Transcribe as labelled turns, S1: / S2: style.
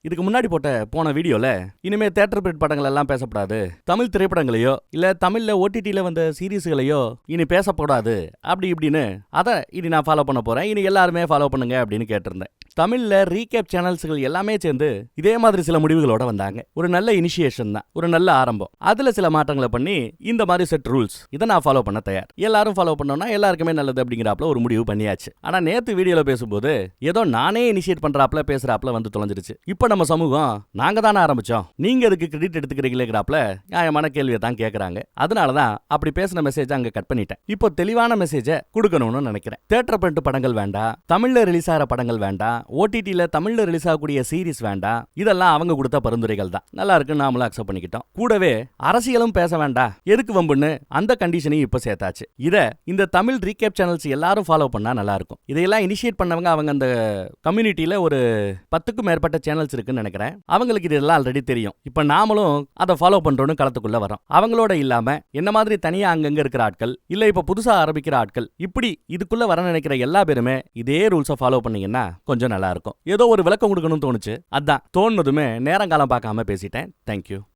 S1: இதுக்கு முன்னாடி போன வீடியோல இனிமே தியேட்டர் பிரிண்ட் படங்கள் எல்லாம் பேசப்படாது, தமிழ் திரைப்படங்களையோ இல்ல தமிழ்ல ஓடிடில வந்த சீரீஸ்களையோ இனி பேசப்படாது அப்படி இப்படின்னு அதை இனி நான் ஃபாலோ பண்ண போறேன். இனி எல்லாருமே ஃபாலோ பண்ணுங்க அப்படின்னு கேட்டிருந்தேன். தமிழ்ல ரீகேப் சேனல்ஸ்கள் எல்லாமே சேர்ந்து இதே மாதிரி சில முடிவுகளோட வந்தாங்க. ஒரு நல்ல இனிஷியேஷன் தான், ஒரு நல்ல ஆரம்பம். அதுல சில மாற்றங்களை பண்ணி இந்த மாதிரி செட் ரூல்ஸ் இதை நான் ஃபாலோ பண்ண தயார். எல்லாரும் ஃபாலோ பண்ணோம்னா எல்லாருக்குமே நல்லது அப்படிங்கிறாப்ல ஒரு முடிவு பண்ணியாச்சு. ஆனா நேத்து வீடியோல பேசும்போது ஏதோ நானே இனிஷியேட் பண்றாப்ல பேசுறாப்ல வந்து தொலைஞ்சிருச்சு. இப்ப நம்ம சமூகம் நாங்க தானே ஆரம்பிச்சோம், நீங்க அதுக்கு கிரெடிட் எடுத்துக்கிறீங்களேங்கிறாப்ல நியாயமான கேள்வியை தான் கேட்கறாங்க. அதனாலதான் அப்படி பேசின மெசேஜ் அங்க கட் பண்ணிட்டேன். இப்போ தெளிவான மெசேஜை கொடுக்கணும்னு நினைக்கிறேன். தியேட்டர் பிரிண்ட் படங்கள் வேண்டாம், தமிழ்ல ரிலீஸ் ஆகிற படங்கள் வேண்டாம், ஓடிடில தமிழ்ல ரிலீஸ் ஆகக்கூடிய சீரிஸ் வேண்டாம். இதெல்லாம் அவங்க கொடுத்த பரிந்துரைகள் தான். நல்லா இருக்கு, நாமளும் அக்செப்ட் பண்ணிக்கிட்டோம். கூடவே அரசியலும் பேச வேண்டாம், எதுக்கு வம்புன்னு அந்த கண்டிஷனையும் இப்ப சேர்த்தாச்சு. இத இந்த தமிழ் ரீகேப் சேனல்ஸ் எல்லாரும் ஃபாலோ பண்ணா நல்லா இருக்கும். இதையெல்லாம் இனிஷியேட் பண்ணவங்க அவங்க அந்த கம்யூனிட்டியில ஒரு 10க்கும் மேற்பட்ட சேனல்ஸ் இருக்குன்னு நினைக்கிறேன். அவங்களுக்கு இதெல்லாம் ஆல்ரெடி தெரியும். இப்ப நாமளும் அதை ஃபாலோ பண்றோம்னு களத்துக்குள்ள வரோம். அவங்களோட இல்லாம என்ன மாதிரி தனியா அங்கங்க இருக்கிற ஆட்கள் இல்ல இப்ப புதுசா ஆரம்பிக்கிற ஆட்கள் இப்படி இதுக்குள்ள வர நினைக்கிற எல்லா பேருமே இதே ரூல்ஸை ஃபாலோ பண்ணீங்கன்னா கொஞ்சம் நல்லா இருக்கும். ஏதோ ஒரு விளக்கம் கொடுக்கணும்னு தோணுச்சு, அதான் தோணுனதுமே நேரங்காலம் பார்க்காம பேசிட்டேன். தேங்க்யூ.